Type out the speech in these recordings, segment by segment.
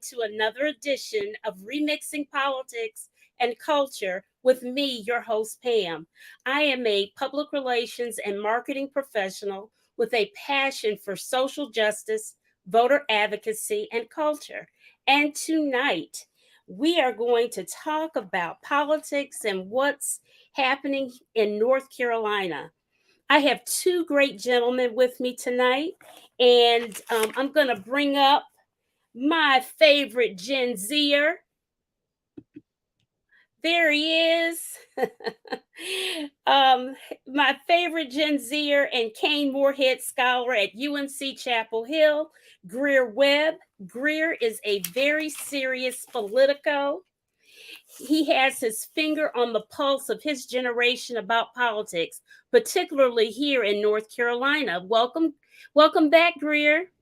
to another edition of Remixing Politics and Culture with me, your host, Pam. I am a public relations and marketing professional with a passion for social justice, voter advocacy, and culture. And tonight, we are going to talk about politics and what's happening in North Carolina. I have two great gentlemen with me tonight, and I'm going to bring up my favorite Gen Zer. There he is. um, my favorite Gen Zer and Kane Moorhead Scholar at UNC Chapel Hill, Greer Webb. Greer is a very serious politico. He has his finger on the pulse of his generation about politics, particularly here in North Carolina. Welcome back, Greer.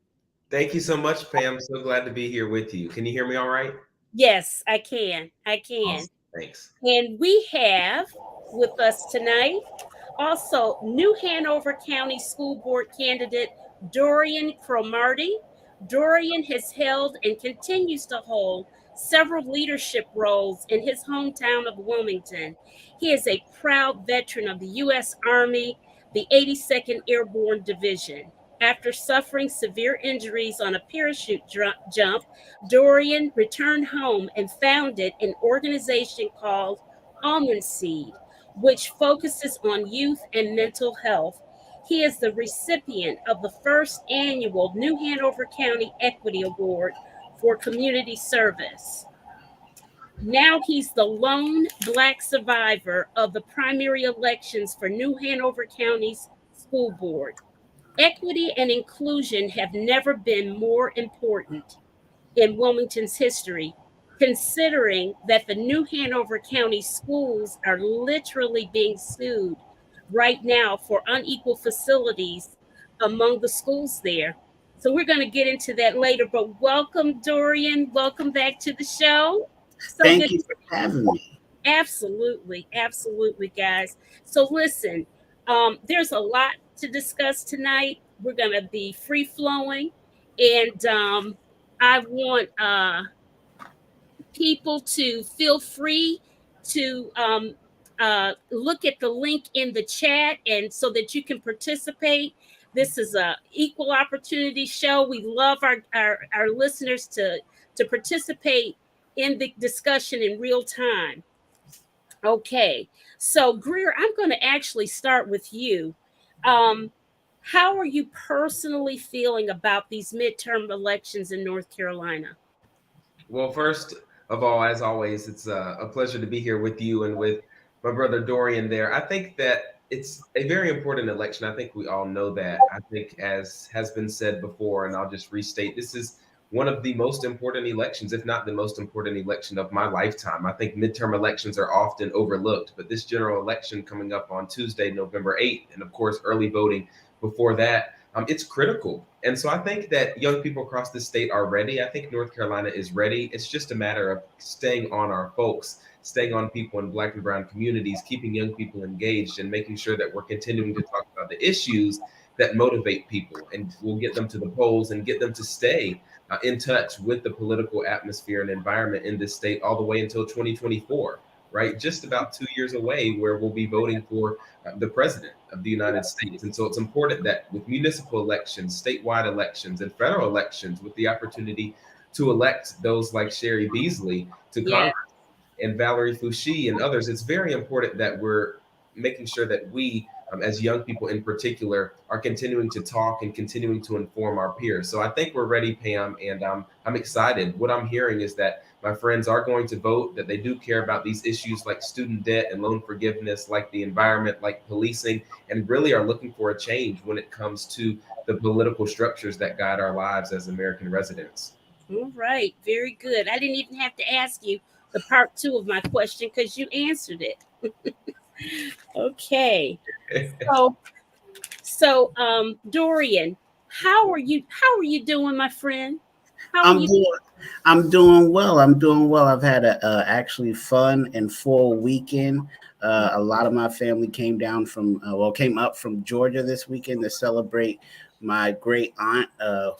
Thank you so much, Pam. So glad to be here with you. Can you hear me all right? Yes, I can. I can. Awesome. Thanks. And we have with us tonight also New Hanover County School Board candidate Dorian Cromartie. Dorian has held and continues to hold several leadership roles in his hometown of Wilmington. He is a proud veteran of the U.S. Army, the 82nd Airborne Division. After suffering severe injuries on a parachute jump, Dorian returned home and founded an organization called Almond Seed, which focuses on youth and mental health. He is the recipient of the first annual New Hanover County Equity Award for community service. Now he's the lone Black survivor of the primary elections for New Hanover County's school board. Equity and inclusion have never been more important in Wilmington's history, considering that the New Hanover County schools are literally being sued right now for unequal facilities among the schools there. So we're going to get into that later, but welcome, Dorian. Welcome back to the show. So Thank good. you for having me. Absolutely, absolutely, guys. So listen, there's a lot to discuss tonight. We're going to be free flowing, and I want people to feel free to look at the link in the chat, and so that you can participate. This is a equal opportunity show. We love our listeners to participate in the discussion in real time. Okay, so Greer, I'm going to actually start with you. Um, how are you personally feeling about these midterm elections in North Carolina? Well, first of all, as always, it's a pleasure to be here with you and with my brother Dorian there. I think that it's a very important election. I think we all know that. I think, as has been said before, and I'll just restate, this is one of the most important elections, if not the most important election of my lifetime. I think midterm elections are often overlooked, but this general election coming up on Tuesday, November 8th, and of course, early voting before that, it's critical. And so I think that young people across the state are ready. I think North Carolina is ready. It's just a matter of staying on our folks, staying on people in Black and brown communities, keeping young people engaged, and making sure that we're continuing to talk about the issues that motivate people, and we'll get them to the polls and get them to stay in touch with the political atmosphere and environment in this state all the way until 2024, right? Just about 2 years away, where we'll be voting for the president of the United States. And so it's important that with municipal elections, statewide elections, and federal elections, with the opportunity to elect those like Sherry Beasley to Yeah. Congress and Valerie Foushee and others, it's very important that we're making sure that we, as young people in particular, are continuing to talk and continuing to inform our peers. So I think we're ready, Pam, and I'm excited. What I'm hearing is that my friends are going to vote, that they do care about these issues like student debt and loan forgiveness, like the environment, like policing, and really are looking for a change when it comes to the political structures that guide our lives as American residents. All right, very good. I didn't even have to ask you the part two of my question because you answered it. Okay. So Dorian, how are you doing, my friend? How are I'm you? doing. I'm doing well. I'm doing well. I've had a actually fun and full weekend. A lot of my family came down from came up from Georgia this weekend to celebrate My great aunt,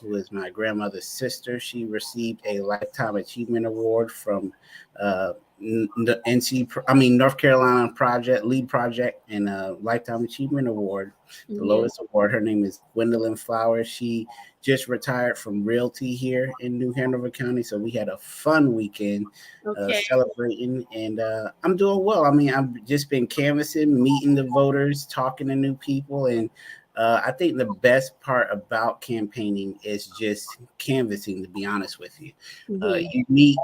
who is my grandmother's sister, she received a Lifetime Achievement Award from the North Carolina project, lead project, and a Lifetime Achievement Award, the Mhm. lowest award. Her name is Gwendolyn Flowers. She just retired from realty here in New Hanover County, so we had a fun weekend Okay. celebrating, and I'm doing well. I mean, I've just been canvassing, meeting the voters, talking to new people, and I think the best part about campaigning is just canvassing. To be honest with you, Mhm. you meet.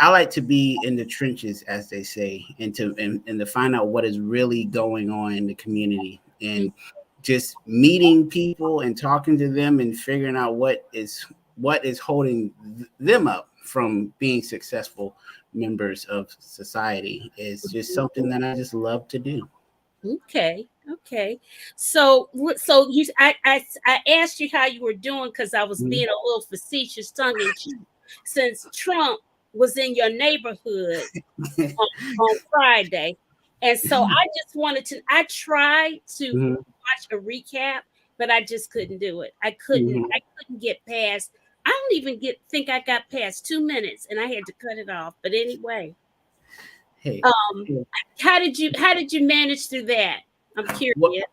I like to be in the trenches, as they say, and to find out what is really going on in the community, and just meeting people and talking to them and figuring out what is holding them up from being successful members of society is just something that I just love to do. Okay. Okay. So I asked you how you were doing because I was Mhm. being a little facetious, tongue in cheek, since Trump was in your neighborhood on Friday. And so I just wanted to, I tried to Mhm. watch a recap, but I just couldn't do it. Mhm. I couldn't get past, I don't even think I got past 2 minutes and I had to cut it off. But anyway, Hey, um, how did you manage through that? I'm what curious.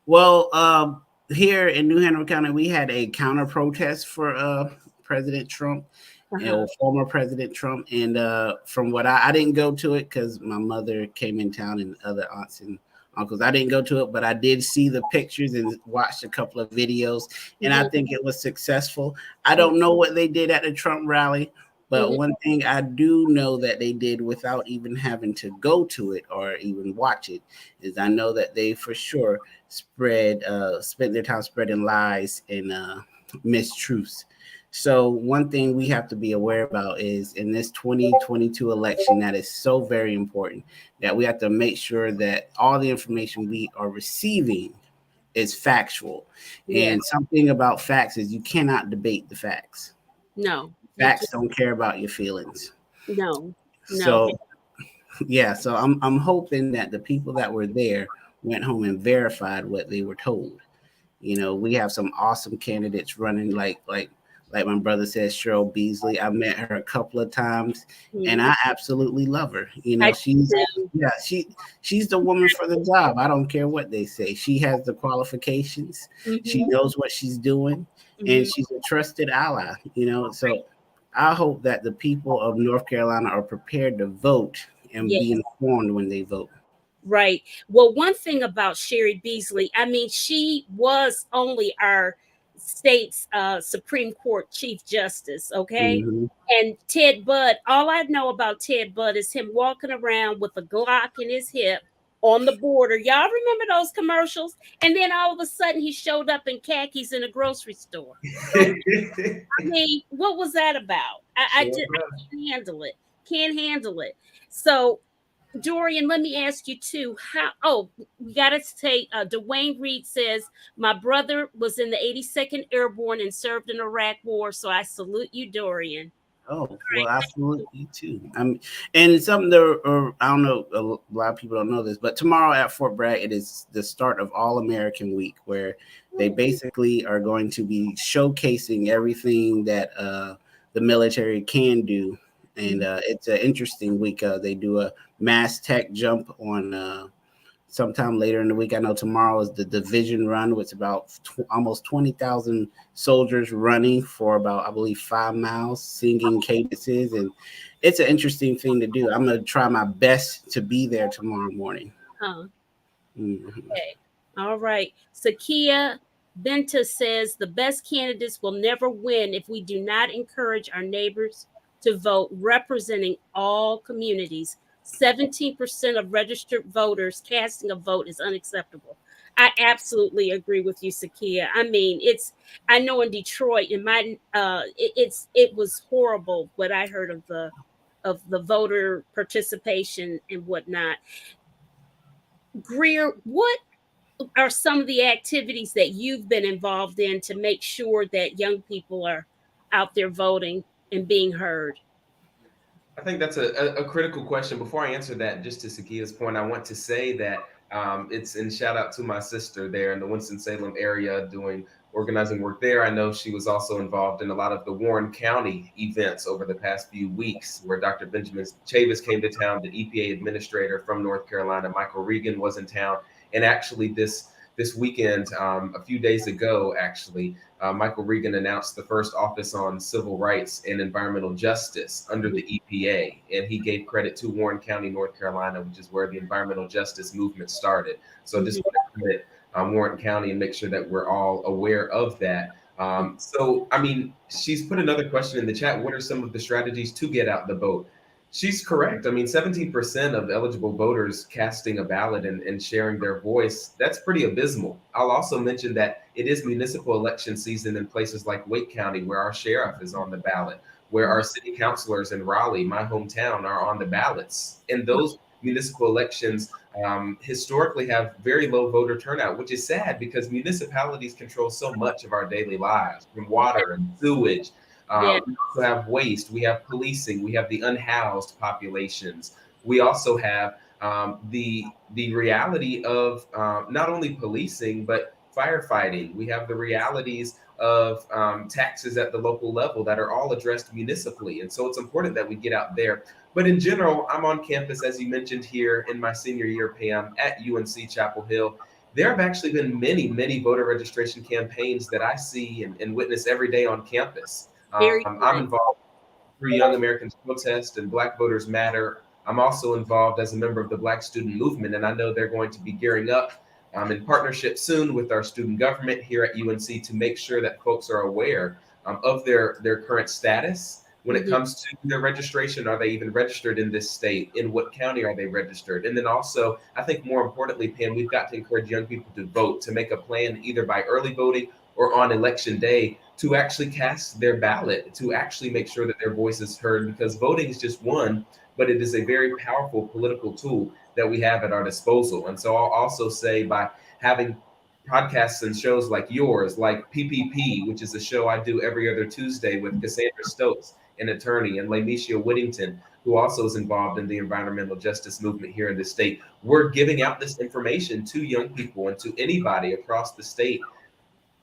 Well, here in New Hanover County, we had a counter protest for President Trump, Uh-huh. former President Trump, and from what I didn't go to it because my mother came in town and other aunts and uncles. I didn't go to it, but I did see the pictures and watched a couple of videos, and I Hmm. think it was successful. I don't know what they did at the Trump rally. But Hmm. one thing I do know that they did without even having to go to it or even watch it is I know that they for sure spent their time spreading lies and mistruths. So one thing we have to be aware about is in this 2022 election that is so very important that we have to make sure that all the information we are receiving is factual. Yeah. And something about facts is you cannot debate the facts. No, you Facts just, don't care about your feelings. no, no. So yeah, so I'm hoping that the people that were there went home and verified what they were told. We have some awesome candidates running like my brother says, Cheryl Beasley. I met her a couple of times and Mhm. I absolutely love her. I She's do. yeah, she's the woman for the job. I don't care what they say. She has the qualifications. She Hmm. knows what she's doing and Hmm. she's a trusted ally. So I hope that the people of North Carolina are prepared to vote and Yeah. be informed when they vote. Right. Well, one thing about Sherry Beasley, I mean, she was only our state's Supreme Court Chief Justice, okay? Hmm. And Ted Budd, all I know about Ted Budd is him walking around with a Glock in his hip on the border. Y'all remember those commercials? And then all of a sudden he showed up in khakis in a grocery store. So, I mean, what was that about? Sure. I can't handle it. Can't handle it. So Dorian, let me ask you too. We got to say, Dwayne Reed says, my brother was in the 82nd Airborne and served in the Iraq War. So I salute you, Dorian. Oh, well, absolutely too. And something that, or I don't know, a lot of people don't know this, but tomorrow at Fort Bragg, it is the start of All American Week, where they basically are going to be showcasing everything that the military can do. And it's an interesting week. They do a mass tech jump on sometime later in the week. I know tomorrow is the division run, which is about almost 20,000 soldiers running for about, I believe, 5 miles, singing cadences. And it's an interesting thing to do. I'm going to try my best to be there tomorrow morning. Huh. Mhm. Okay. All right. Sakia Benta says the best candidates will never win if we do not encourage our neighbors to vote, representing all communities. 17% of registered voters casting a vote is unacceptable. I absolutely agree with you, Sakia. I mean, I know in Detroit, it was horrible what I heard of the voter participation and whatnot. Greer, what are some of the activities that you've been involved in to make sure that young people are out there voting and being heard? I think that's a critical question. Before I answer that, just to Sakia's point, I want to say that it's in shout out to my sister there in the Winston-Salem area doing organizing work there. I know she was also involved in a lot of the Warren County events over the past few weeks, where Dr. Benjamin Chavis came to town. The EPA administrator from North Carolina, Michael Regan, was in town. And actually, this weekend, a few days ago, actually, Michael Regan announced the first office on civil rights and environmental justice under the EPA. And he gave credit to Warren County, North Carolina, which is where the environmental justice movement started. So just want to credit Warren County and make sure that we're all aware of that. So, I mean, she's put another question in the chat. What are some of the strategies to get out the vote? She's correct. I mean, 17% of eligible voters casting a ballot and sharing their voice, that's pretty abysmal. I'll also mention that it is municipal election season in places like Wake County, where our sheriff is on the ballot, where our city councilors in Raleigh, my hometown, are on the ballots. And those municipal elections historically have very low voter turnout, which is sad because municipalities control so much of our daily lives, from water and sewage. We also have waste, we have policing, we have the unhoused populations. We also have the reality of not only policing, but firefighting. We have the realities of taxes at the local level that are all addressed municipally. And so it's important that we get out there. But in general, I'm on campus, as you mentioned here, in my senior year, Pam, at UNC Chapel Hill. There have actually been many voter registration campaigns that I see and witness every day on campus. I'm involved through Young Americans Protest and Black Voters Matter. I'm also involved as a member of the Black Student Movement, and I know they're going to be gearing up in partnership soon with our student government here at UNC to make sure that folks are aware of their current status when it comes to their registration. Are they even registered in this state? In what county are they registered? And then also, I think more importantly, Pam, we've got to encourage young people to vote, to make a plan either by early voting or on election day to actually cast their ballot, to actually make sure that their voice is heard, because voting is just one, but it is a very powerful political tool that we have at our disposal. And so I'll also say, by having podcasts and shows like yours, like PPP, which is a show I do every other Tuesday with Cassandra Stokes, an attorney, and Lamisha Whittington, who also is involved in the environmental justice movement here in the state, we're giving out this information to young people and to anybody across the state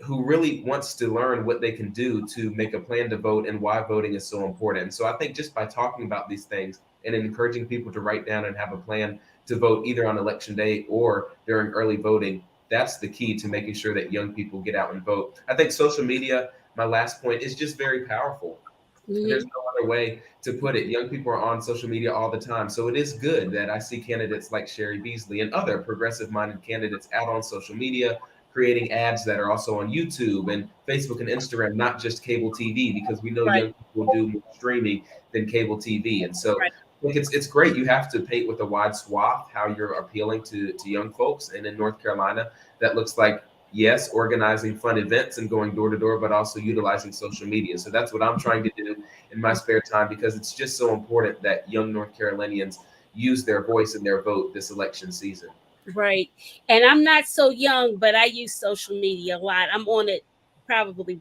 who really wants to learn what they can do to make a plan to vote and why voting is so important. And so I think just by talking about these things and encouraging people to write down and have a plan to vote either on election day or during early voting, that's the key to making sure that young people get out and vote. I think social media, my last point, is just very powerful. There's no other way to put it. Young people are on social media all the time. So it is good that I see candidates like Sherry Beasley and other progressive-minded candidates out on social media, creating ads that are also on YouTube and Facebook and Instagram, not just cable TV, because we know young people do more streaming than cable TV. And so I think it's great. You have to paint with a wide swath how you're appealing to young folks. And in North Carolina, that looks like, yes, organizing fun events and going door to door, but also utilizing social media. So that's what I'm trying to do in my spare time, because it's just so important that young North Carolinians use their voice and their vote this election season. Right. And I'm not so young, but I use social media a lot. I'm on it probably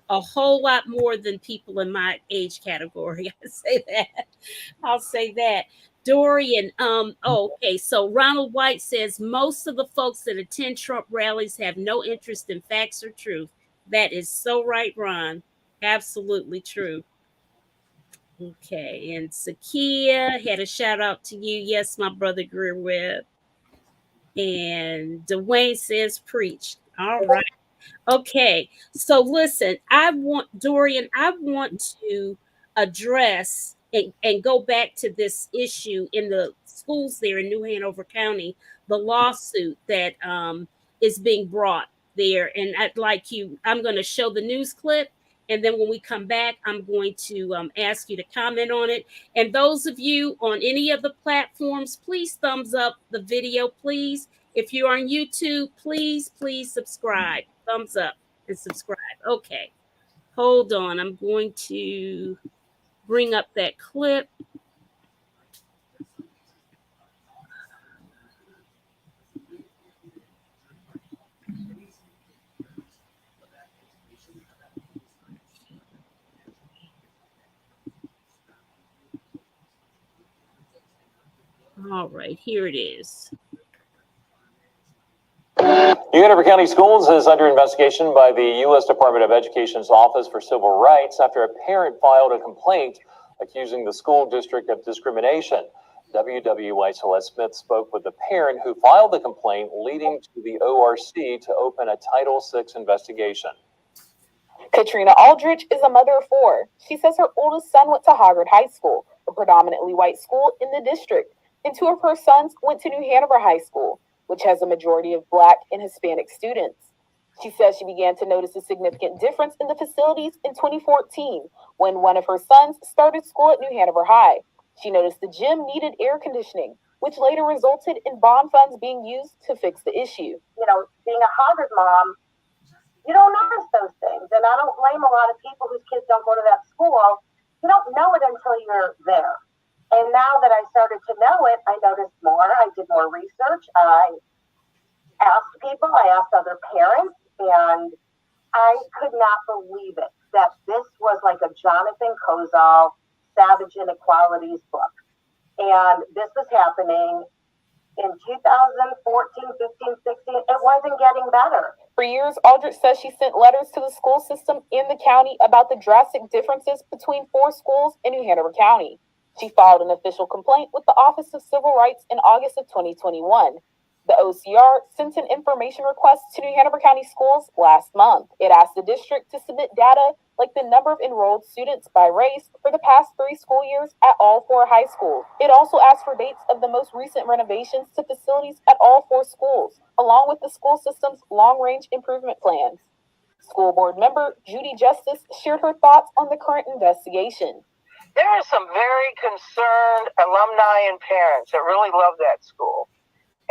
a whole lot more than people in my age category. I'll say that. Dorian, okay. So Ronald White says most of the folks that attend Trump rallies have no interest in facts or truth. That is so right, Ron. Absolutely true. Okay. And Sakia had a shout out to you. Yes, my brother Greear Webb. And Dwayne says preach. All right. Okay. So listen, Dorian, I want to address and go back to this issue in the schools there in New Hanover County, the lawsuit that is being brought there. And I'm going to show the news clip. And then when we come back, I'm going to ask you to comment on it. And those of you on any of the platforms, please thumbs up the video, please. If you're on YouTube, please subscribe. Thumbs up and subscribe. Okay. Hold on. I'm going to bring up that clip. All right, here it is. New Hanover County Schools is under investigation by the U.S. Department of Education's Office for Civil Rights after a parent filed a complaint accusing the school district of discrimination. WWY Celeste Smith spoke with the parent who filed the complaint, leading to the ORC to open a Title VI investigation. Katrina Aldrich is a mother of four. She says her oldest son went to Hoggard High School, a predominantly white school in the district, and two of her sons went to New Hanover High School, which has a majority of Black and Hispanic students. She says she began to notice a significant difference in the facilities in 2014 when one of her sons started school at New Hanover High. She noticed the gym needed air conditioning, which later resulted in bond funds being used to fix the issue. You know, being a Hoggard mom, you don't notice those things. And I don't blame a lot of people whose kids don't go to that school. You don't know it until you're there. And now that I started to know it, I noticed more. I did more research. I asked people, I asked other parents, and I could not believe it that this was like a Jonathan Kozol Savage Inequalities book. And this was happening in 2014, 15, 16. It wasn't getting better. For years, Aldrich says she sent letters to the school system in the county about the drastic differences between four schools in New Hanover County. She filed an official complaint with the Office of Civil Rights in August of 2021. The OCR sent an information request to New Hanover County Schools last month. It asked the district to submit data like the number of enrolled students by race for the past 3 school years at all 4 high schools. It also asked for dates of the most recent renovations to facilities at all 4 schools, along with the school system's long-range improvement plans. School board member Judy Justice shared her thoughts on the current investigation. There are some very concerned alumni and parents that really love that school.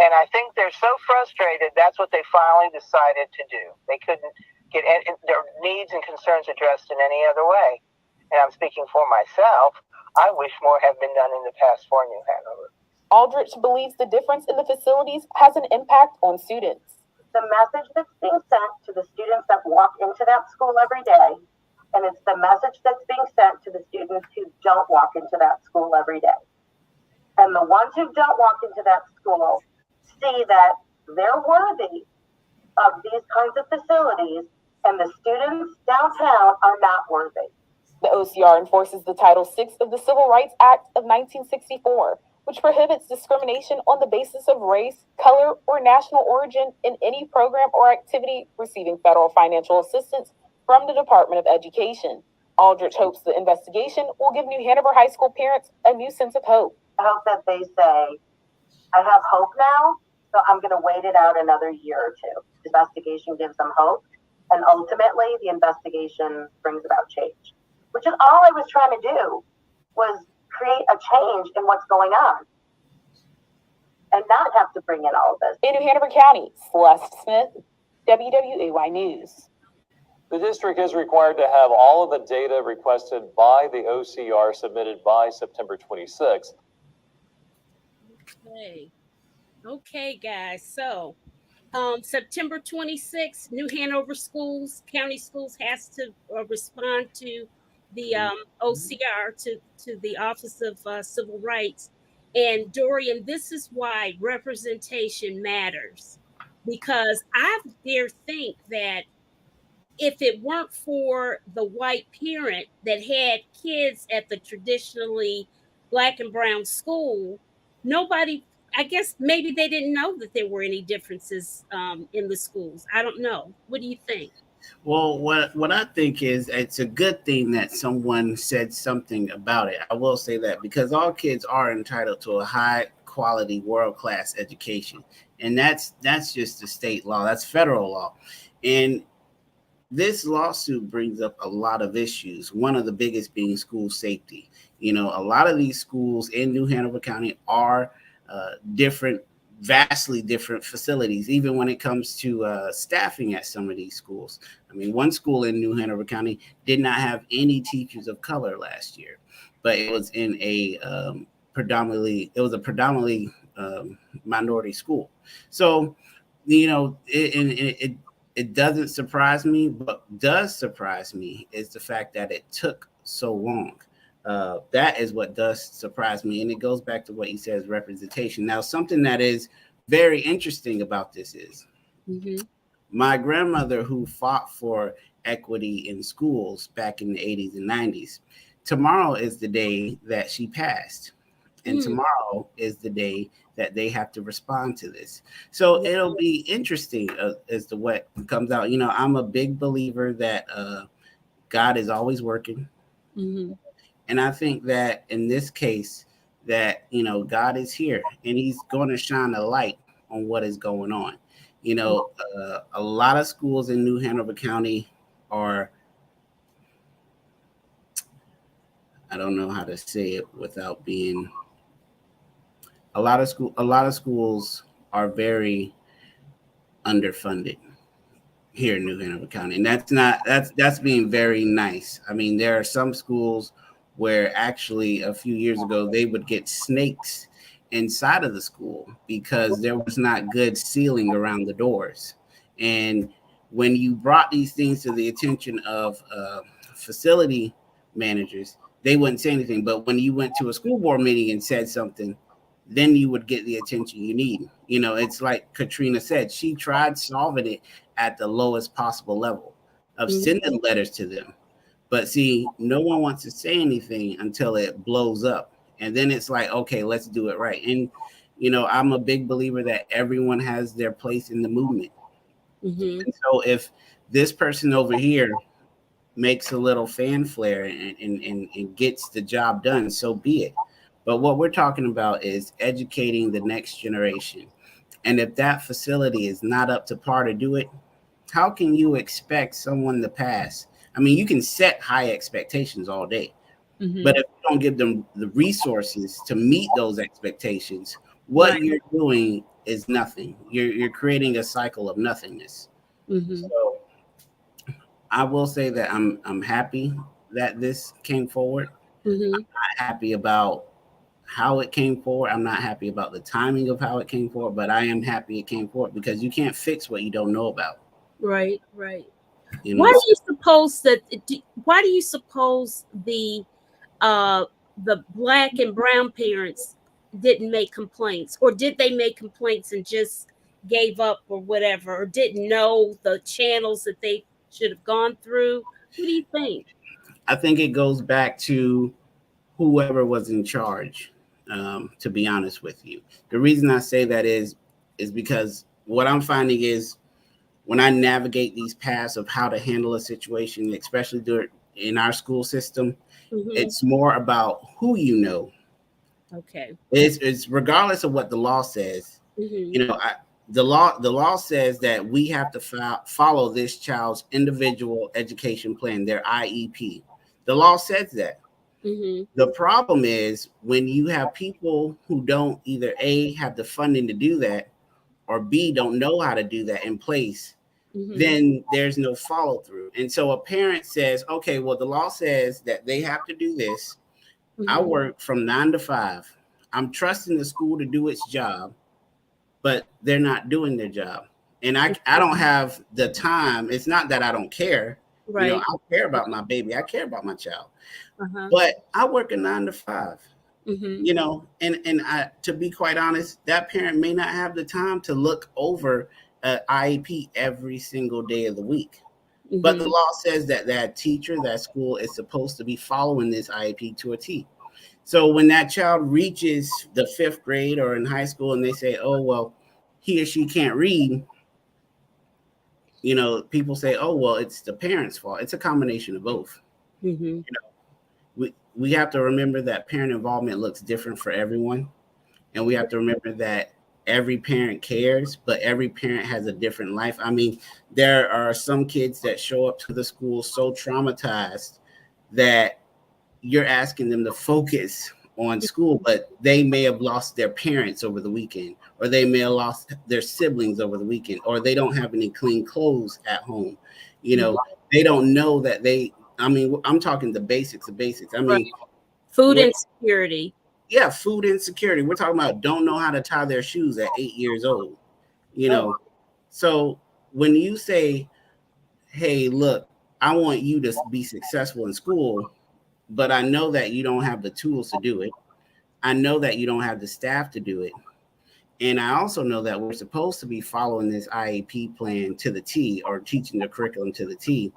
And I think they're so frustrated, that's what they finally decided to do. They couldn't get their needs and concerns addressed in any other way. And I'm speaking for myself. I wish more had been done in the past for New Hanover. Aldrich believes the difference in the facilities has an impact on students. The message that's being sent to the students that walk into that school every day, and it's the message that's being sent to the students who don't walk into that school every day. And the ones who don't walk into that school see that they're worthy of these kinds of facilities, and the students downtown are not worthy. The OCR enforces the Title VI of the Civil Rights Act of 1964, which prohibits discrimination on the basis of race, color, or national origin in any program or activity receiving federal financial assistance from the Department of Education. Aldrich hopes the investigation will give New Hanover High School parents a new sense of hope. I hope that they say, I have hope now, so I'm going to wait it out another year or two. The investigation gives them hope, and ultimately the investigation brings about change, which is all I was trying to do, was create a change in what's going on and not have to bring in all of this. In New Hanover County, Celeste Smith, WWAY News. The district is required to have all of the data requested by the OCR submitted by September 26th. Okay, guys. So, September 26th, New Hanover County Schools has to respond to the OCR, to the Office of Civil Rights. And Dorian, this is why representation matters, because I dare think that if it weren't for the white parent that had kids at the traditionally Black and brown school, nobody, I guess maybe they didn't know that there were any differences in the schools. I don't know. What do you think? Well, what I think is it's a good thing that someone said something about it. I will say that, because all kids are entitled to a high quality, world-class education. And that's just the state law. That's federal law. And this lawsuit brings up a lot of issues, one of the biggest being school safety. You know, a lot of these schools in New Hanover County are vastly different facilities, even when it comes to staffing at some of these schools. I mean, one school in New Hanover County did not have any teachers of color last year, but it was in a predominantly minority school. So, you know, it doesn't surprise me, but does surprise me is the fact that it took so long. That is what does surprise me. And it goes back to what he says, representation. Now, something that is very interesting about this is Mm-hmm. My grandmother, who fought for equity in schools back in the 80s and 90s, tomorrow is the day that she passed. And tomorrow is the day that they have to respond to this. So it'll be interesting as to what comes out. You know, I'm a big believer that God is always working. Mm-hmm. And I think that in this case, that, you know, God is here and he's going to shine a light on what is going on. You know, a lot of schools in New Hanover County are, I don't know how to say it without being, a lot of schools are very underfunded here in New Hanover County, and that's being very nice. I mean, there are some schools where actually a few years ago they would get snakes inside of the school because there was not good sealing around the doors. And when you brought these things to the attention of facility managers, they wouldn't say anything. But when you went to a school board meeting and said something, then you would get the attention you need. You know, it's like Katrina said, she tried solving it at the lowest possible level of sending letters to them. But see, no one wants to say anything until it blows up. And then it's like, okay, let's do it right. And, you know, I'm a big believer that everyone has their place in the movement. Mm-hmm. And so if this person over here makes a little fanfare and gets the job done, so be it. But what we're talking about is educating the next generation. And if that facility is not up to par to do it, how can you expect someone to pass? I mean, you can set high expectations all day, but if you don't give them the resources to meet those expectations, what you're doing is nothing. You're creating a cycle of nothingness. So I will say that I'm happy that this came forward. I'm not happy about how it came forward. I'm not happy about the timing of how it came forward, but I am happy it came forward because you can't fix what you don't know about. Right, right. You Why know, do you suppose that? Why do you suppose the black and brown parents didn't make complaints, or did they make complaints and just gave up or whatever, or didn't know the channels that they should have gone through? What do you think? I think it goes back to whoever was in charge. To be honest with you, the reason I say that is because what I'm finding is when I navigate these paths of how to handle a situation, especially in our school system, it's more about who you know. Okay. It's regardless of what the law says. You know, the law says that we have to follow this child's individual education plan, their IEP. The law says that. The problem is when you have people who don't either A, have the funding to do that, or B, don't know how to do that in place, then there's no follow through. And so a parent says, okay, well, the law says that they have to do this. I work from 9 to 5. I'm trusting the school to do its job, but they're not doing their job. And I don't have the time. It's not that I don't care. You know, Right. I care about my baby. I care about my child. Uh-huh. But I work a 9 to 5. Mm-hmm. You know, and I, to be quite honest, that parent may not have the time to look over an IEP every single day of the week. But the law says that that teacher, that school is supposed to be following this IEP to a T. So when that child reaches the 5th grade or in high school and they say, oh, well, he or she can't read, you know, people say, oh, well, it's the parent's fault. It's a combination of both. You know, we have to remember that parent involvement looks different for everyone. And we have to remember that every parent cares, but every parent has a different life. I mean, there are some kids that show up to the school so traumatized that you're asking them to focus on school, but they may have lost their parents over the weekend, or they may have lost their siblings over the weekend, or they don't have any clean clothes at home. You know, they don't know that I mean, I'm talking the basics of basics. I mean, food insecurity. Yeah, food insecurity. We're talking about don't know how to tie their shoes at 8 years old. You know, so when you say, hey, look, I want you to be successful in school, but I know that you don't have the tools to do it. I know that you don't have the staff to do it. And I also know that we're supposed to be following this IEP plan to the T, or teaching the curriculum to the T.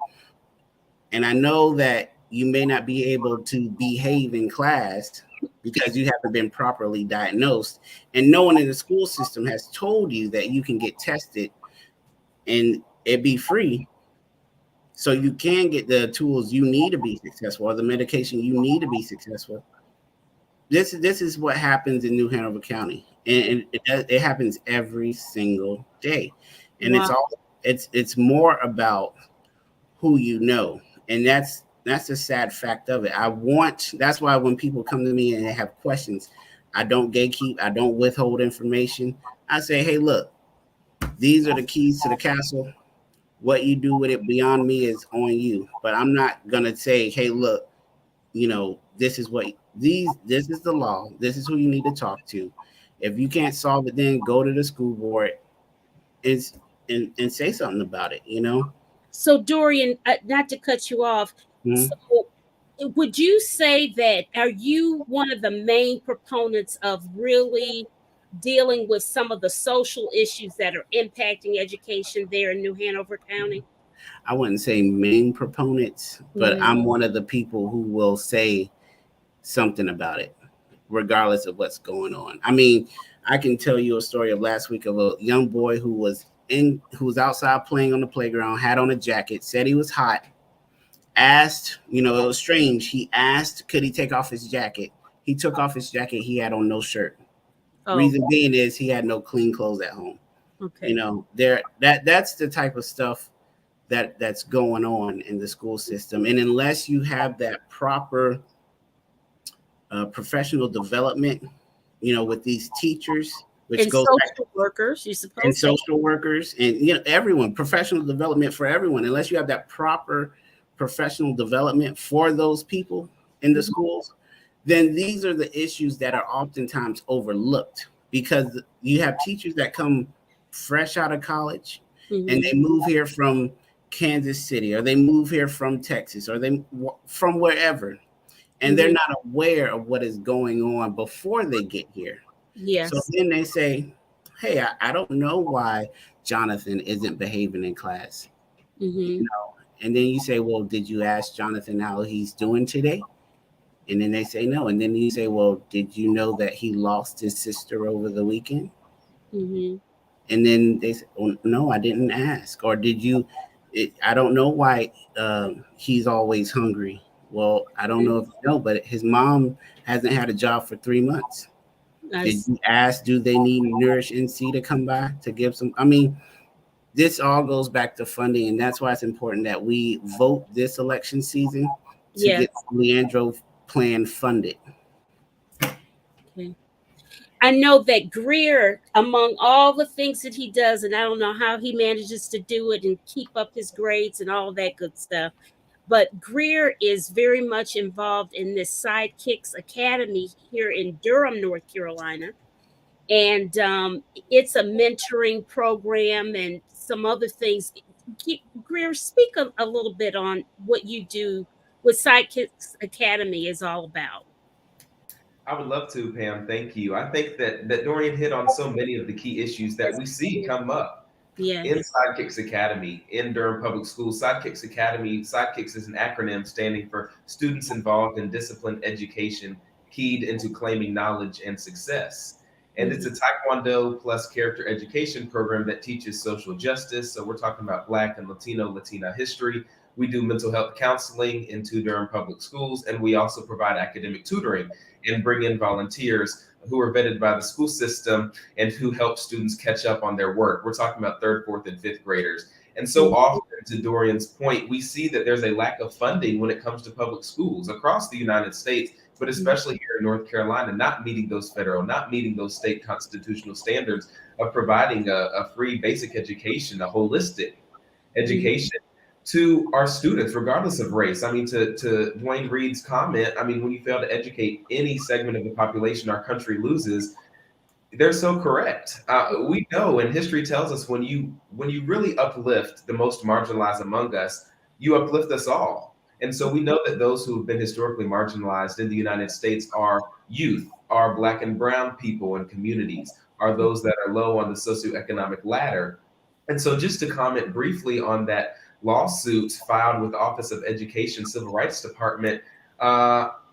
And I know that you may not be able to behave in class because you haven't been properly diagnosed. And no one in the school system has told you that you can get tested and it be free. So you can get the tools you need to be successful, or the medication you need to be successful. This is what happens in New Hanover County, and it happens every single day. And Wow. it's more about who you know, and that's the sad fact of it. That's why when people come to me and they have questions, I don't gatekeep, I don't withhold information. I say, hey, look, these are the keys to the castle. What you do with it beyond me is on you. But I'm not gonna say, hey, look, this is this is the law. This is who you need to talk to. If you can't solve it, then go to the school board and say something about it. So Dorian, not to cut you off, Mhm. so would you say that, are you one of the main proponents of really dealing with some of the social issues that are impacting education there in New Hanover County? I wouldn't say main proponents, but I'm one of the people who will say something about it, regardless of what's going on. I mean, I can tell you a story of last week of a young boy who was outside playing on the playground, had on a jacket, said he was hot, asked, it was strange. He asked, could he take off his jacket? He took off his jacket. He had on no shirt. Oh, Reason being is he had no clean clothes at home. okay. That's the type of stuff that's going on in the school system. And unless you have that proper professional development, with these teachers, which And goes social workers, you suppose? and social workers, and everyone, professional development for everyone. Unless you have that proper professional development for those people in the schools, then these are the issues that are oftentimes overlooked, because you have teachers that come fresh out of college and they move here from Kansas City, or they move here from Texas, or they from wherever, and they're not aware of what is going on before they get here. Yes. So then they say, hey, I don't know why Jonathan isn't behaving in class. And then you say, well, did you ask Jonathan how he's doing today? And then they say no. And then you say, well, did you know that he lost his sister over the weekend? And then they say, oh, no, I didn't ask. Or did you? I don't know why he's always hungry. Well, I don't know if you know, but his mom hasn't had a job for 3 months. Did you ask, do they need Nourish NC to come by to give some? I mean, this all goes back to funding, and that's why it's important that we vote this election season to get the Leandro plan funded. Okay. I know that Greear, among all the things that he does, and I don't know how he manages to do it and keep up his grades and all that good stuff, but Greear is very much involved in this Sidekicks Academy here in Durham, North Carolina. And it's a mentoring program and some other things. Greear, speak a little bit on what you do, what Sidekicks Academy is all about. I would love to, Pam. Thank you. I think that Dorian hit on so many of the key issues that we see come up in Sidekicks Academy in Durham Public Schools. Sidekicks Academy, Sidekicks is an acronym standing for Students Involved in Disciplined Education, Keyed into Claiming Knowledge and Success. And it's a Taekwondo plus character education program that teaches social justice. So we're talking about Black and Latina history. We do mental health counseling into Durham Public Schools, and we also provide academic tutoring and bring in volunteers who are vetted by the school system and who help students catch up on their work. We're talking about 3rd, 4th, and 5th graders. And so often, to Dorian's point, we see that there's a lack of funding when it comes to public schools across the United States, but especially here in North Carolina, not meeting those federal, not meeting those state constitutional standards of providing a free basic education, a holistic education to our students, regardless of race. I mean, to Dwayne Reed's comment, I mean, when you fail to educate any segment of the population, our country loses. They're so correct. We know, and history tells us, when you really uplift the most marginalized among us, you uplift us all. And so we know that those who have been historically marginalized in the United States are youth, are Black and brown people and communities, are those that are low on the socioeconomic ladder. And so just to comment briefly on that lawsuit filed with the Office of Education Civil Rights Department,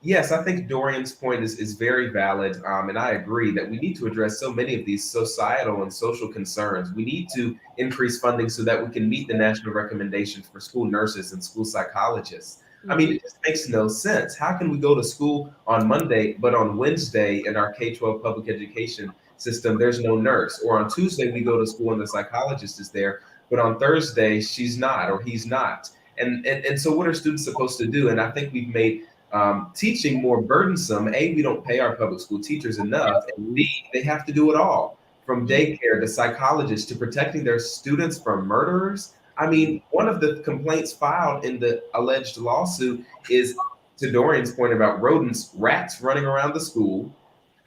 yes, I think Dorian's point is very valid. And I agree that we need to address so many of these societal and social concerns. We need to increase funding so that we can meet the national recommendations for school nurses and school psychologists. I mean, it just makes no sense. How can we go to school on Monday, but on Wednesday in our K-12 public education system, there's no nurse? Or on Tuesday, we go to school and the psychologist is there, but on Thursday, she's not or he's not. And so what are students supposed to do? And I think we've made teaching more burdensome. A, we don't pay our public school teachers enough. And B, they have to do it all, from daycare to psychologists to protecting their students from murderers. I mean, one of the complaints filed in the alleged lawsuit is, to Dorian's point about rodents, rats running around the school,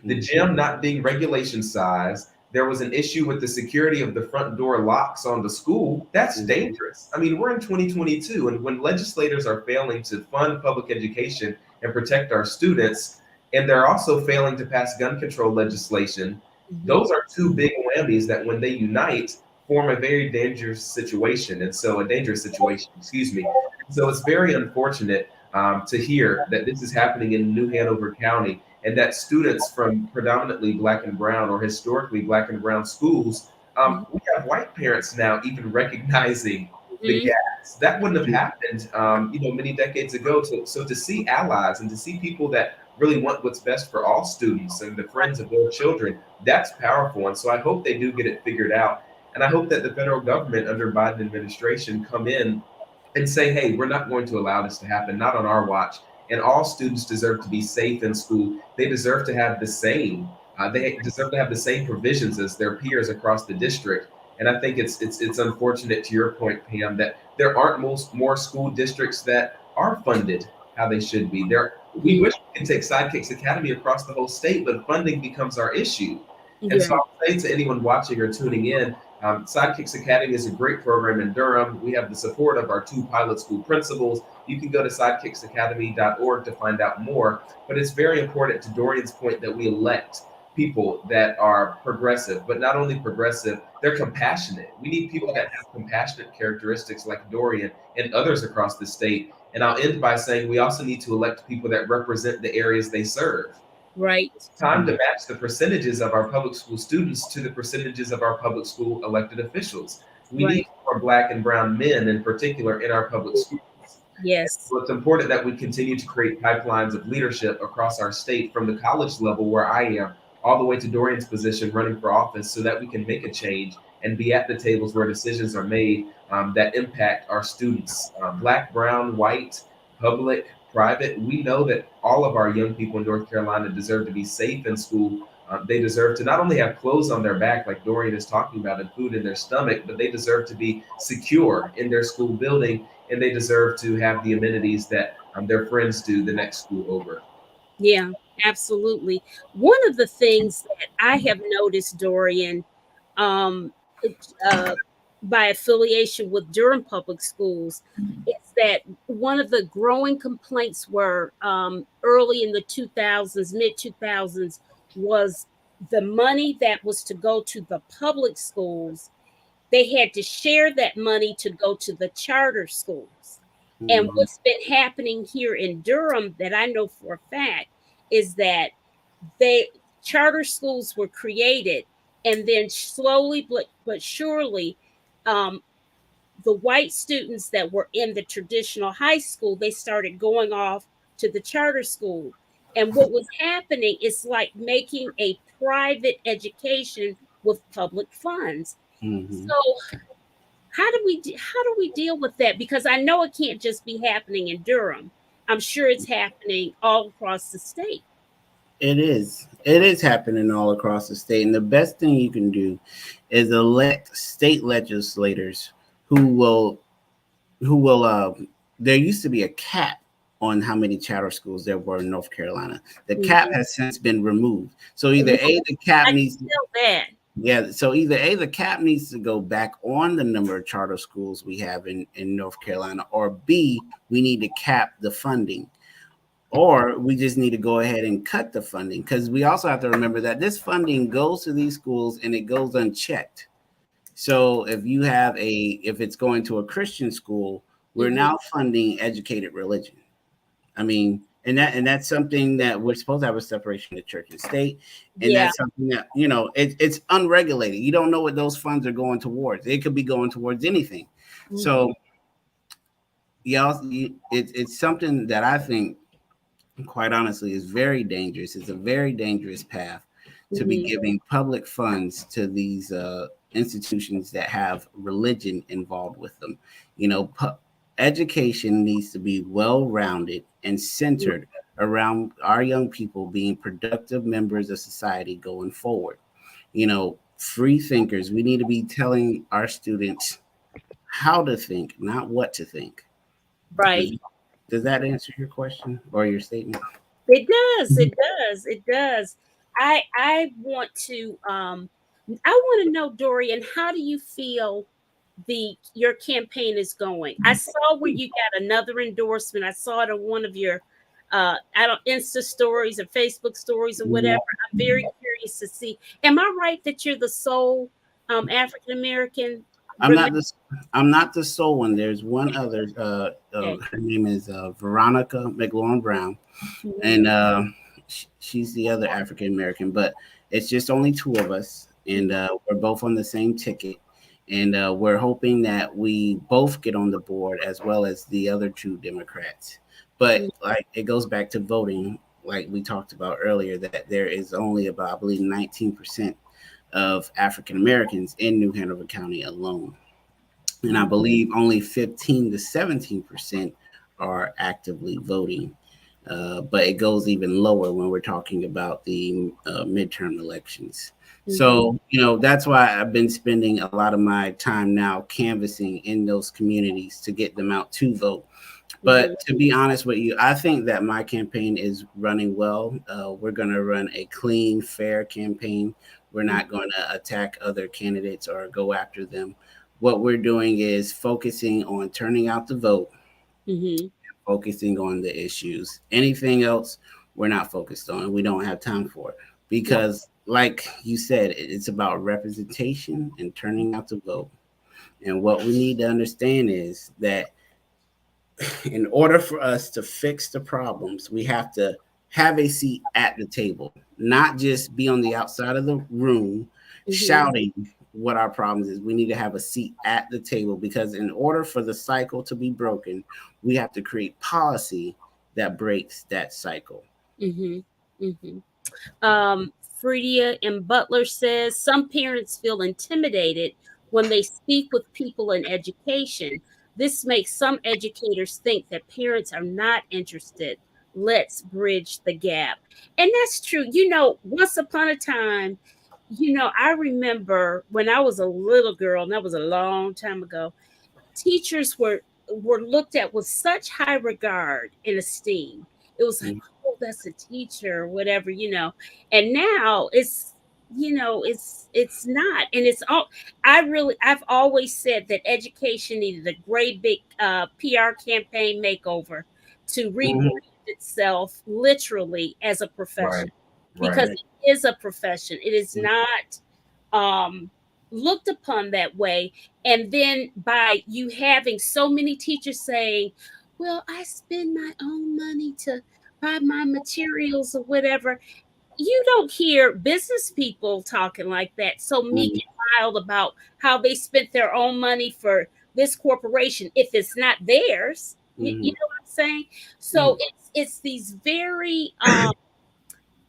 the gym not being regulation size. There was an issue with the security of the front door locks on the school. That's dangerous. I mean, we're in 2022, and when legislators are failing to fund public education and protect our students, and they're also failing to pass gun control legislation, those are two big whammies that, when they unite, form a very dangerous situation. And so So it's very unfortunate to hear that this is happening in New Hanover County, and that students from predominantly Black and brown or historically Black and brown schools, we have white parents now even recognizing the gaps. That wouldn't have happened, many decades ago. So to see allies and to see people that really want what's best for all students and the friends of their children, that's powerful. And so I hope they do get it figured out. And I hope that the federal government under Biden administration come in and say, hey, we're not going to allow this to happen, not on our watch. And all students deserve to be safe in school. They deserve to have the same. They deserve to have the same provisions as their peers across the district. And I think it's unfortunate, to your point, Pam, that there aren't more school districts that are funded how they should be. We wish we could take Sidekicks Academy across the whole state, but funding becomes our issue. And so I'll say to anyone watching or tuning in, Sidekicks Academy is a great program in Durham. We have the support of our 2 pilot school principals. You can go to sidekicksacademy.org to find out more. But it's very important, to Dorian's point, that we elect people that are progressive, but not only progressive, they're compassionate. We need people that have compassionate characteristics like Dorian and others across the state. And I'll end by saying we also need to elect people that represent the areas they serve. Right. It's time to match the percentages of our public school students to the percentages of our public school elected officials. We need more Black and brown men in particular in our public schools. Yes. So it's important that we continue to create pipelines of leadership across our state, from the college level where I am, all the way to Dorian's position running for office, so that we can make a change and be at the tables where decisions are made that impact our students, Black, brown, white, public, private. We know that all of our young people in North Carolina deserve to be safe in school. They deserve to not only have clothes on their back, like Dorian is talking about, and food in their stomach, but they deserve to be secure in their school building, and they deserve to have the amenities that their friends do the next school over. Yeah, absolutely. One of the things that I have noticed, Dorian, by affiliation with Durham Public Schools, is that one of the growing complaints were early in the 2000s, mid 2000s, was the money that was to go to the public schools. They had to share that money to go to the charter schools. And what's been happening here in Durham, that I know for a fact, is that charter schools were created, and then slowly but surely, the white students that were in the traditional high school, they started going off to the charter school. And what was happening is like making a private education with public funds. So how do we deal with that? Because I know it can't just be happening in Durham. I'm sure it's happening all across the state. It is happening all across the state. And the best thing you can do is elect state legislators who will there used to be a cap on how many charter schools there were in North Carolina. The cap has since been removed. So either the cap needs Yeah, so either the cap needs to go back on the number of charter schools we have in North Carolina, or B, we need to cap the funding, or we just need to go ahead and cut the funding, because we also have to remember that this funding goes to these schools and it goes unchecked. So if it's going to a Christian school, we're now funding educated religion. I mean, and that's something that we're supposed to have a separation of church and state, and Yeah. that's something that it's unregulated. You don't know what those funds are going towards. It could be going towards anything. So, it's something that I think, quite honestly, is very dangerous. It's a very dangerous path to be giving public funds to these institutions that have religion involved with them. Education needs to be well-rounded and centered around our young people being productive members of society going forward. Free thinkers. We need to be telling our students how to think, not what to think. Right. Does that answer your question or your statement? It does. It does. It does. I want to know, Dorian, how do you feel your campaign is going? I saw where you got another endorsement. I saw it on one of your Insta stories or Facebook stories or whatever. I'm very curious to see. Am I right that you're the sole African American? I'm not the sole one. There's one other. Her name is Veronica McLaurin Brown, and she's the other African American. But it's just only two of us, and we're both on the same ticket. And we're hoping that we both get on the board, as well as the other two Democrats. But it goes back to voting, like we talked about earlier, that there is only about, I believe, 19% of African Americans in New Hanover County alone. And I believe only 15 to 17% are actively voting. But it goes even lower when we're talking about the midterm elections. So, that's why I've been spending a lot of my time now canvassing in those communities to get them out to vote. But to be honest with you, I think that my campaign is running well. We're going to run a clean, fair campaign. We're not going to attack other candidates or go after them. What we're doing is focusing on turning out the vote, focusing on the issues. Anything else, we're not focused on. We don't have time for it because, like you said, it's about representation and turning out the vote. And what we need to understand is that in order for us to fix the problems, we have to have a seat at the table, not just be on the outside of the room shouting what our problems is. We need to have a seat at the table, because in order for the cycle to be broken, we have to create policy that breaks that cycle. Fredia and Butler says some parents feel intimidated when they speak with people in education. This makes some educators think that parents are not interested. Let's bridge the gap. And that's true. Once upon a time, I remember when I was a little girl, and that was a long time ago, teachers were looked at with such high regard and esteem. It was like, oh, that's a teacher or whatever, And now it's not. And it's all, I've always said that education needed a great big PR campaign makeover to rebrand itself literally as a profession. Because it is a profession. It is not looked upon that way. And then by you having so many teachers saying, well, I spend my own money to buy my materials or whatever, you don't hear business people talking like that. So meek and mild about how they spent their own money for this corporation if it's not theirs. You know what I'm saying? So it's these very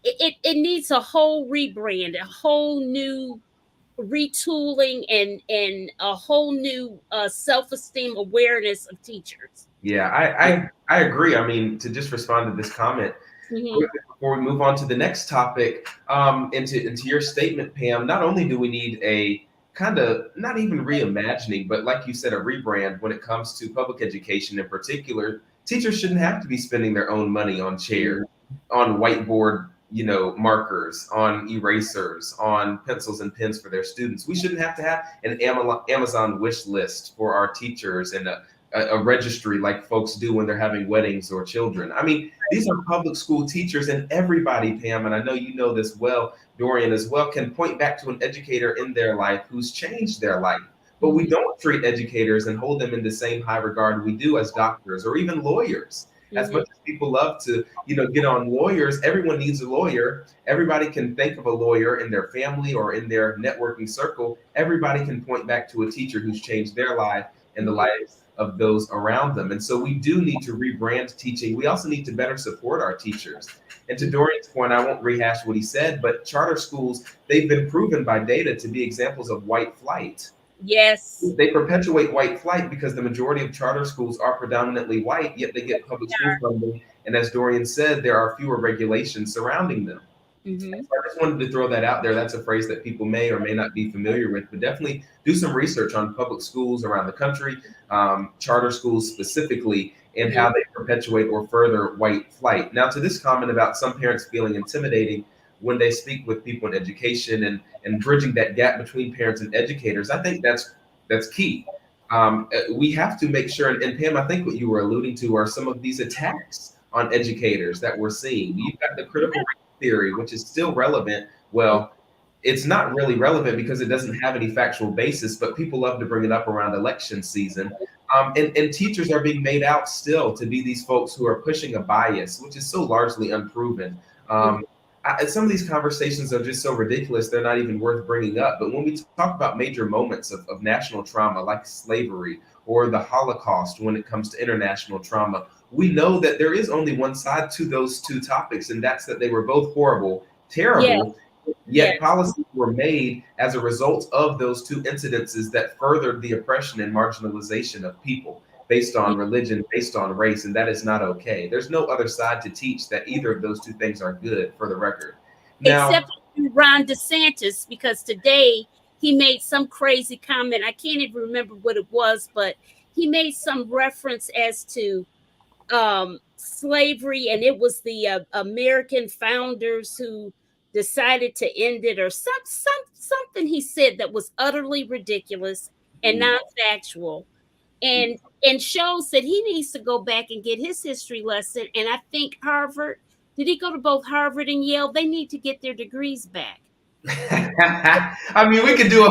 it needs a whole rebrand, a whole new retooling, and a whole new self-esteem awareness of teachers. Yeah, I agree. I mean, to just respond to this comment before we move on to the next topic, into your statement, Pam, not only do we need a kind of not even reimagining, but like you said, a rebrand when it comes to public education in particular. Teachers shouldn't have to be spending their own money on chairs, on whiteboard markers, on erasers, on pencils and pens for their students. We shouldn't have to have an Amazon wish list for our teachers and a registry like folks do when they're having weddings or children. I mean, these are public school teachers, and everybody, Pam, and I know you know this well, Dorian as well, can point back to an educator in their life who's changed their life. But we don't treat educators and hold them in the same high regard we do as doctors or even lawyers. As much as people love to, get on lawyers, everyone needs a lawyer. Everybody can think of a lawyer in their family or in their networking circle. Everybody can point back to a teacher who's changed their life and the lives of those around them. And so we do need to rebrand teaching. We also need to better support our teachers. And to Dorian's point, I won't rehash what he said, but charter schools, they've been proven by data to be examples of white flight. Yes. They perpetuate white flight because the majority of charter schools are predominantly white, yet they get public school funding. And as Dorian said, there are fewer regulations surrounding them. So I just wanted to throw that out there. That's a phrase that people may or may not be familiar with, but definitely do some research on public schools around the country, charter schools specifically, and how they perpetuate or further white flight. Now, to this comment about some parents feeling intimidating when they speak with people in education and bridging that gap between parents and educators, I think that's key. We have to make sure, and Pam, I think what you were alluding to are some of these attacks on educators that we're seeing. You've got the critical race theory, which is still relevant. Well, it's not really relevant because it doesn't have any factual basis, but people love to bring it up around election season. And teachers are being made out still to be these folks who are pushing a bias, which is so largely unproven. Some of these conversations are just so ridiculous, they're not even worth bringing up. But when we talk about major moments of national trauma, like slavery or the Holocaust, when it comes to international trauma, we know that there is only one side to those two topics, and that's that they were both horrible, terrible, yet policies were made as a result of those two incidences that furthered the oppression and marginalization of people based on religion, based on race, and that is not okay. There's no other side to teach that either of those two things are good, for the record. Now, except Ron DeSantis, because today he made some crazy comment. I can't even remember what it was, but he made some reference as to slavery, and it was the American founders who decided to end it, or something he said that was utterly ridiculous and non-factual, and shows that he needs to go back and get his history lesson. And I think Harvard, did he go to both Harvard and Yale? They need to get their degrees back. I mean, we could do a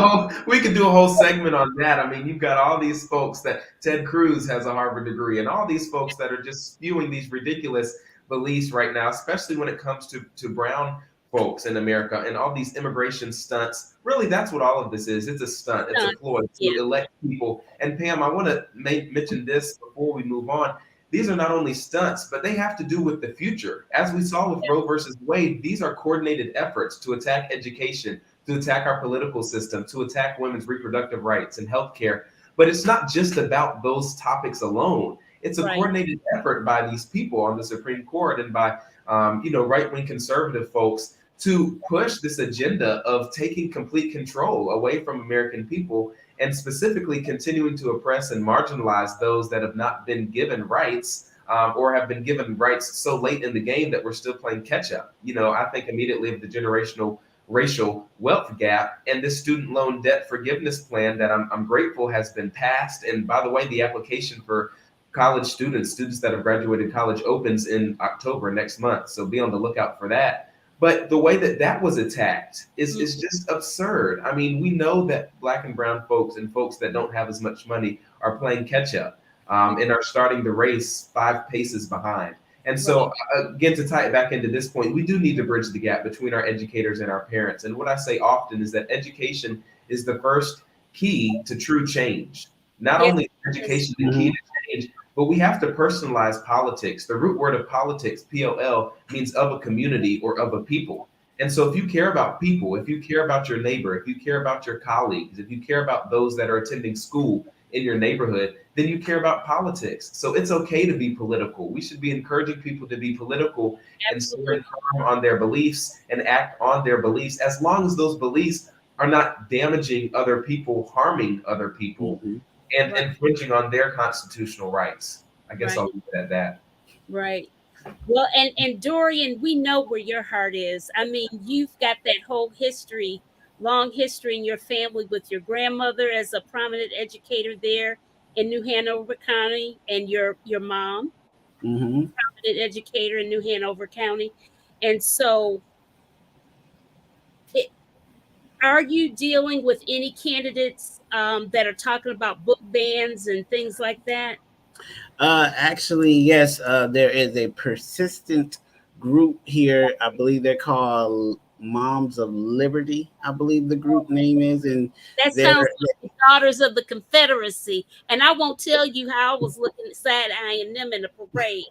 whole segment on that. I mean, you've got all these folks that Ted Cruz has a Harvard degree, and all these folks that are just spewing these ridiculous beliefs right now, especially when it comes to brown folks in America and all these immigration stunts. Really, that's what all of this is. It's a stunt. It's a ploy to elect people. And Pam, I want to mention this before we move on. These are not only stunts, but they have to do with the future. As we saw with Roe versus Wade, these are coordinated efforts to attack education, to attack our political system, to attack women's reproductive rights and healthcare. But it's not just about those topics alone. It's a coordinated effort by these people on the Supreme Court and by right-wing conservative folks to push this agenda of taking complete control away from American people, and specifically continuing to oppress and marginalize those that have not been given rights or have been given rights so late in the game that we're still playing catch up. I think immediately of the generational racial wealth gap and this student loan debt forgiveness plan that I'm grateful has been passed. And by the way, the application for college students that have graduated college opens in October next month. So be on the lookout for that. But the way that was attacked is just absurd. I mean, we know that Black and brown folks and folks that don't have as much money are playing catch up and are starting the race 5 paces behind. And so, again, to tie it back into this point, we do need to bridge the gap between our educators and our parents. And what I say often is that education is the first key to true change. Not only is education the key to change, but we have to personalize politics. The root word of politics, POL, means of a community or of a people. And so if you care about people, if you care about your neighbor, if you care about your colleagues, if you care about those that are attending school in your neighborhood, then you care about politics. So it's okay to be political. We should be encouraging people to be political and stand firm on their beliefs and act on their beliefs, as long as those beliefs are not damaging other people, harming other people, and infringing on their constitutional rights. I guess I'll leave it at that. Right. Well, and Dorian, we know where your heart is. I mean, you've got that whole history, long history in your family with your grandmother as a prominent educator there in New Hanover County, and your mom, Mm-hmm. prominent educator in New Hanover County. And so, it, are you dealing with any candidates that are talking about book bans and things like that? Actually, yes, there is a persistent group here. I believe they're called Moms of Liberty. I believe the group name is, and That they're sounds like the Daughters of the Confederacy. And I won't tell you how I was looking side eyeing them in the parade.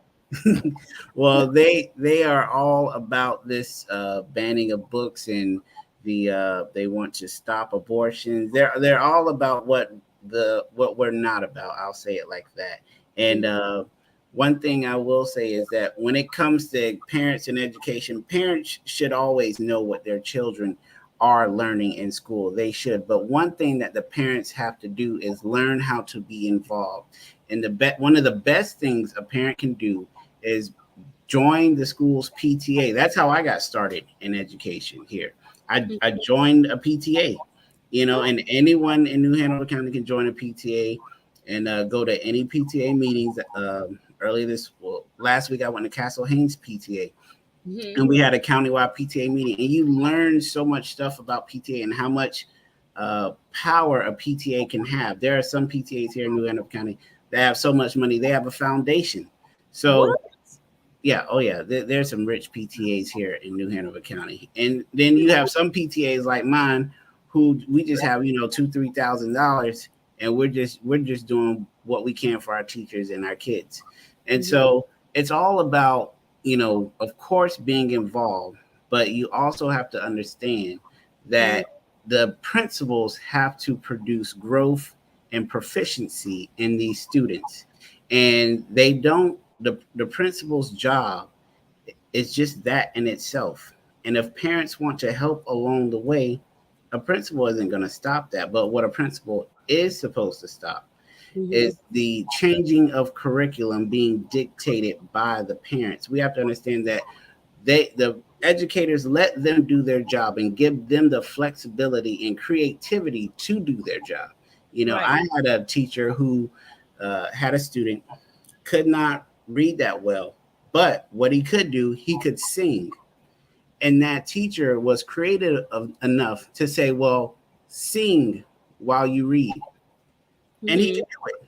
well, they are all about this banning of books, and they want to stop abortions. They're all about what we're not about. I'll say it like that. And one thing I will say is that when it comes to parents and education, parents should always know what their children are learning in school. They should. But one thing that the parents have to do is learn how to be involved. And one of the best things a parent can do is join the school's PTA. That's how I got started in education here. I joined a PTA, and anyone in New Hanover County can join a PTA and go to any PTA meetings. Last week I went to Castle Haynes PTA, and we had a countywide PTA meeting, and you learn so much stuff about PTA and how much power a PTA can have. There are some PTAs here in New Hanover County that have so much money, they have a foundation. So What? yeah, oh yeah, there's some rich PTAs here in New Hanover County, and then you have some PTAs like mine, who we just have $2,000-3,000, and we're just doing what we can for our teachers and our kids, and so it's all about of course being involved, but you also have to understand that the principals have to produce growth and proficiency in these students, and they don't. The principal's job is just that in itself. And if parents want to help along the way, a principal isn't going to stop that. But what a principal is supposed to stop is the changing of curriculum being dictated by the parents. We have to understand that the educators, let them do their job and give them the flexibility and creativity to do their job. I had a teacher who had a student, could not read that well, but what he could do, he could sing. And that teacher was creative enough to say, well, sing while you read. And he could do it.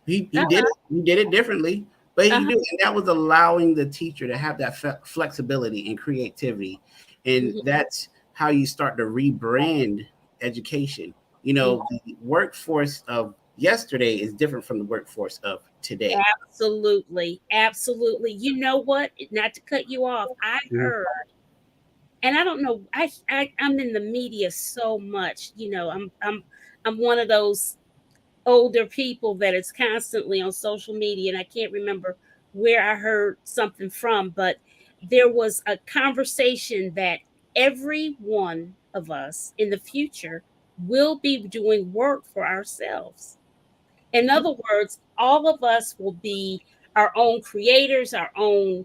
He did it. He did it differently, but he did it. And that was allowing the teacher to have that flexibility and creativity. And that's how you start to rebrand education. The workforce of yesterday is different from the workforce of today. Absolutely. You know what? Not to cut you off, I've heard, and I don't know, I'm in the media so much. I'm one of those older people that is constantly on social media, and I can't remember where I heard something from, but there was a conversation that every one of us in the future will be doing work for ourselves. In other words, all of us will be our own creators, our own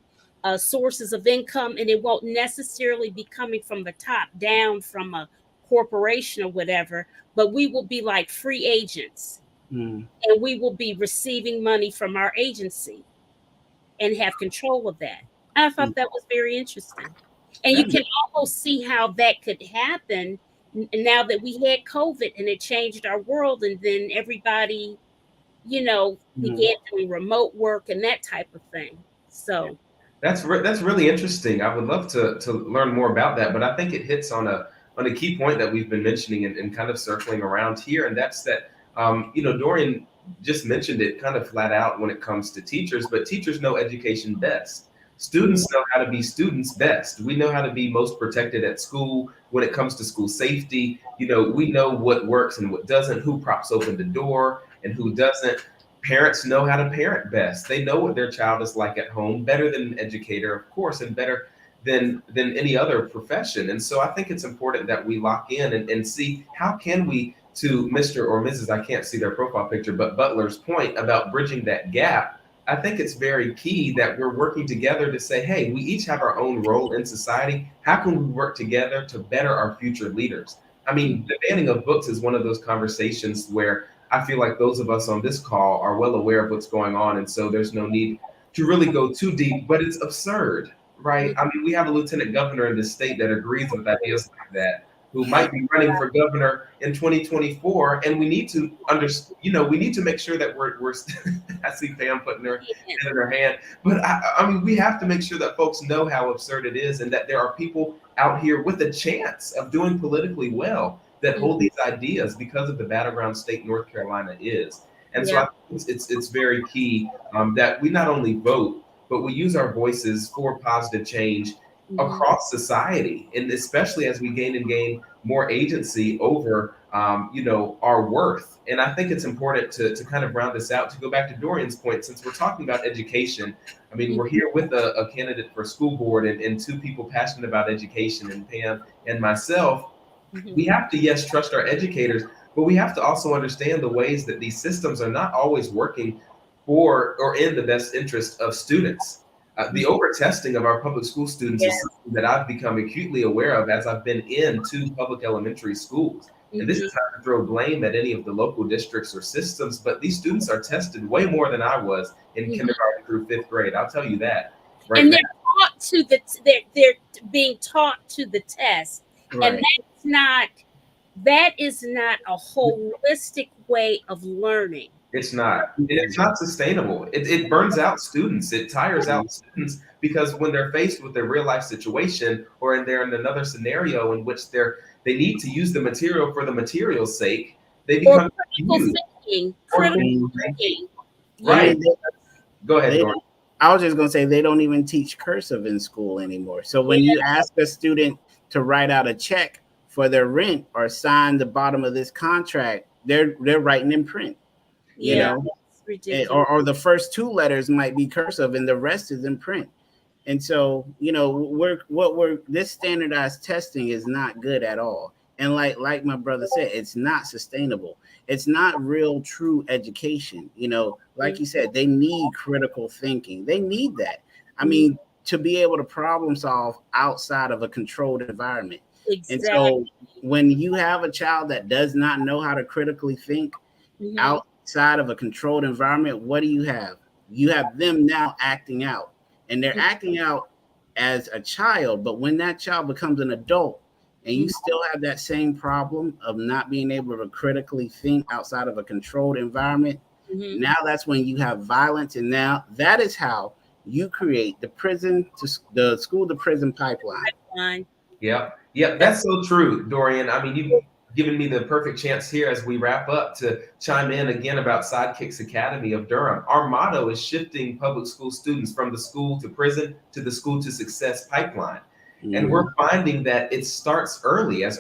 sources of income, and it won't necessarily be coming from the top down from a corporation or whatever, but we will be like free agents, and we will be receiving money from our agency and have control of that. I thought that was very interesting. And you can almost see how that could happen now that we had COVID and it changed our world, and then everybody began doing remote work and that type of thing. So that's really interesting. I would love to learn more about that, but I think it hits on a key point that we've been mentioning and kind of circling around here, and that's that Dorian just mentioned it kind of flat out when it comes to teachers, but teachers know education best. Students know how to be students best. We know how to be most protected at school when it comes to school safety. We know what works and what doesn't, who props open the door and who doesn't. Parents know how to parent best. They know what their child is like at home better than an educator, of course, and better than any other profession. And so I think it's important that we lock in and see how can we, to Mr. or Mrs., I can't see their profile picture, but Butler's point about bridging that gap I think it's very key that we're working together to say, hey, we each have our own role in society. How can we work together to better our future leaders? I mean, the banning of books is one of those conversations where I feel like those of us on this call are well aware of what's going on. And so there's no need to really go too deep, but it's absurd, right? I mean, we have a lieutenant governor in this state that agrees with ideas like that, who might be running for governor in 2024, and we need to we need to make sure that we're I see Pam putting her hand in her hand, but I mean, we have to make sure that folks know how absurd it is, and that there are people out here with a chance of doing politically well that hold these ideas because of the battleground state North Carolina is. And so I think it's very key that we not only vote, but we use our voices for positive change across society, and especially as we gain more agency over our worth. And I think it's important to kind of round this out, to go back to Dorian's point, since we're talking about education. I mean, we're here with a candidate for school board and two people passionate about education, and Pam and myself. We have to, yes, trust our educators, but we have to also understand the ways that these systems are not always working for or in the best interest of students. The over-testing of our public school students is something that I've become acutely aware of as I've been in two public elementary schools. And this is not to throw blame at any of the local districts or systems, but these students are tested way more than I was in kindergarten through fifth grade. I'll tell you that. And they're taught to they're being taught to the test, and that is not a holistic way of learning. It's not. It's not sustainable. It burns out students. It tires out students, because when they're faced with a real life situation, or they're in another scenario in which they need to use the material for the material's sake, they become critical thinking. Right. Go ahead, Dorian. I was just going to say, they don't even teach cursive in school anymore. So when you ask a student to write out a check for their rent or sign the bottom of this contract, they're writing in print. You know, or the first two letters might be cursive and the rest is in print. And so, this standardized testing is not good at all. And like my brother said, it's not sustainable. It's not real, true education. Like you said, they need critical thinking. They need that. I mean, to be able to problem solve outside of a controlled environment. Exactly. And so when you have a child that does not know how to critically think outside of a controlled environment, what do you have? You have them now acting out, and they're acting out as a child. But when that child becomes an adult and you still have that same problem of not being able to critically think outside of a controlled environment, now that's when you have violence. And now that is how you create the school to prison pipeline. Yeah, that's so true, Dorian. I mean, you've given me the perfect chance here as we wrap up to chime in again about Sidekicks Academy of Durham. Our motto is shifting public school students from the school to prison to the school to success pipeline. And we're finding that it starts early as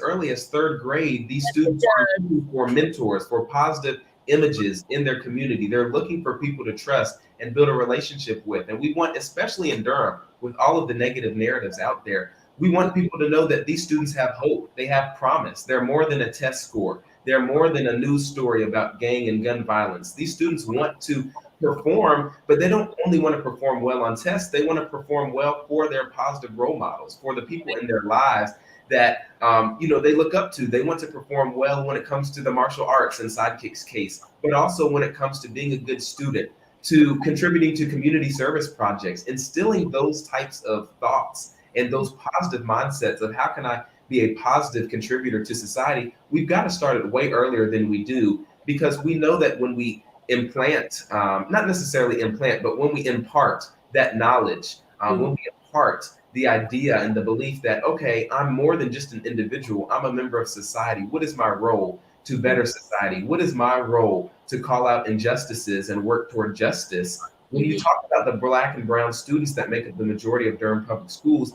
third grade. These students are looking for mentors, for positive images in their community. They're looking for people to trust and build a relationship with. And we want, especially in Durham, with all of the negative narratives out there, we want people to know that these students have hope. They have promise. They're more than a test score. They're more than a news story about gang and gun violence. These students want to perform, but they don't only want to perform well on tests. They want to perform well for their positive role models, for the people in their lives that they look up to. They want to perform well when it comes to the martial arts in Sidekick's case, but also when it comes to being a good student, to contributing to community service projects, instilling those types of thoughts and those positive mindsets of how can I be a positive contributor to society. We've got to start it way earlier than we do, because we know that when we implant, not necessarily implant, but when we impart that knowledge, when we impart the idea and the belief that, okay, I'm more than just an individual, I'm a member of society. What is my role to better society? What is my role to call out injustices and work toward justice? When you talk about the Black and brown students that make up the majority of Durham public schools,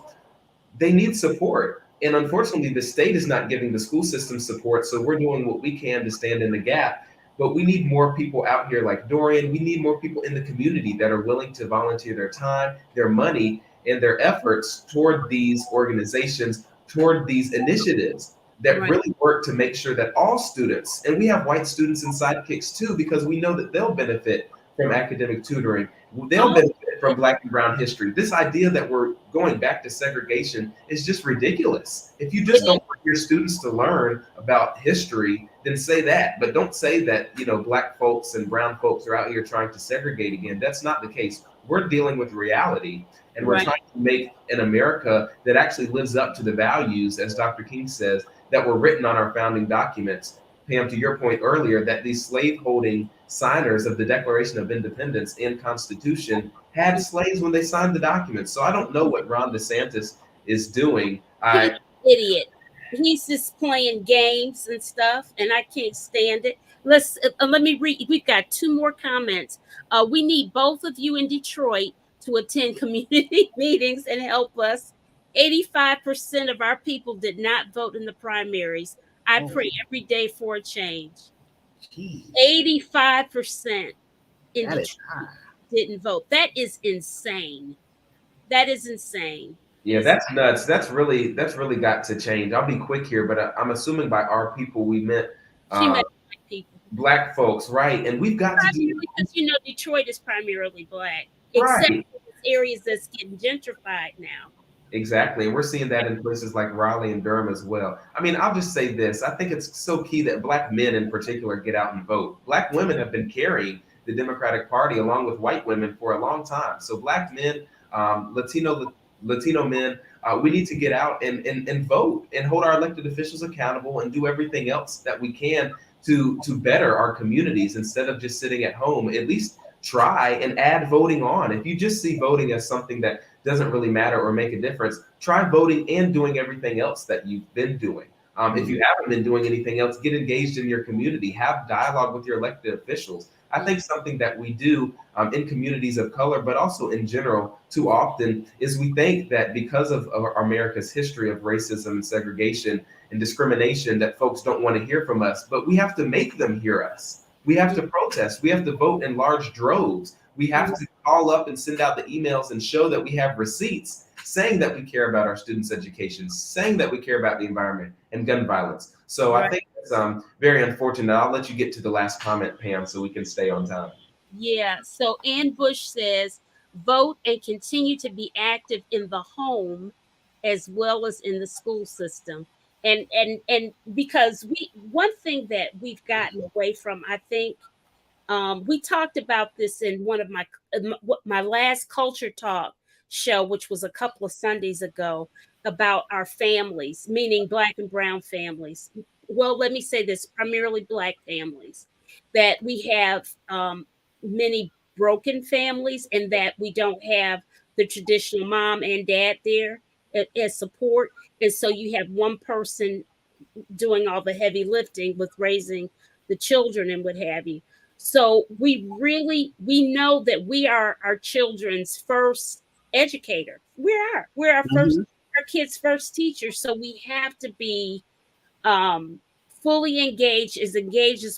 they need support. And unfortunately, the state is not giving the school system support. So we're doing what we can to stand in the gap. But we need more people out here like Dorian. We need more people in the community that are willing to volunteer their time, their money, and their efforts toward these organizations, toward these initiatives that really work to make sure that all students, and we have white students in Sidekicks too, because we know that they'll benefit from academic tutoring. They'll benefit from Black and Brown history. This idea that we're going back to segregation is just ridiculous. If you just don't want your students to learn about history, then say that. But don't say that, Black folks and brown folks are out here trying to segregate again. That's not the case. We're dealing with reality, and we're trying to make an America that actually lives up to the values, as Dr. King says, that were written on our founding documents. Pam, to your point earlier, that these slaveholding signers of the Declaration of Independence and Constitution had slaves when they signed the documents. So I don't know what Ron DeSantis is doing. Idiot. He's just playing games and stuff, and I can't stand it. Let me read. We've got 2 more comments. We need both of you in Detroit to attend community meetings and help us. 85% of our people did not vote in the primaries. I pray every day for a change. 85% in Detroit didn't vote. That is insane. That is insane. Yeah, that's nuts. That's really got to change. I'll be quick here, but I'm assuming by our people we meant people. Black folks, right? And we've got to do, because Detroit is primarily Black, except in areas that's getting gentrified now. Exactly. And we're seeing that in places like Raleigh and Durham as well. I mean, I'll just say this. I think it's so key that Black men in particular get out and vote. Black women have been carrying the Democratic Party along with white women for a long time. So Black men, Latino men, we need to get out and vote and hold our elected officials accountable and do everything else that we can to better our communities instead of just sitting at home. At least try and add voting on. If you just see voting as something that doesn't really matter or make a difference, try voting and doing everything else that you've been doing. If you haven't been doing anything else, get engaged in your community, have dialogue with your elected officials. I think something that we do in communities of color, but also in general too often, is we think that because of America's history of racism and segregation and discrimination that folks don't want to hear from us, but we have to make them hear us. We have to protest. We have to vote in large droves. We have to call up and send out the emails and show that we have receipts saying that we care about our students' education, saying that we care about the environment and gun violence. So I think it's very unfortunate. I'll let you get to the last comment, Pam, so we can stay on time. Yeah. So Ann Bush says, vote and continue to be active in the home as well as in the school system. And because one thing that we've gotten away from, I think, we talked about this in one of my last Culture Talk show, which was a couple of Sundays ago, about our families, meaning Black and brown families. Well, let me say this, primarily Black families, that we have many broken families and that we don't have the traditional mom and dad there as support. And so you have one person doing all the heavy lifting with raising the children and what have you. So we know that we are our children's first educator. We're our first, our kids' first teacher. So we have to be fully engaged as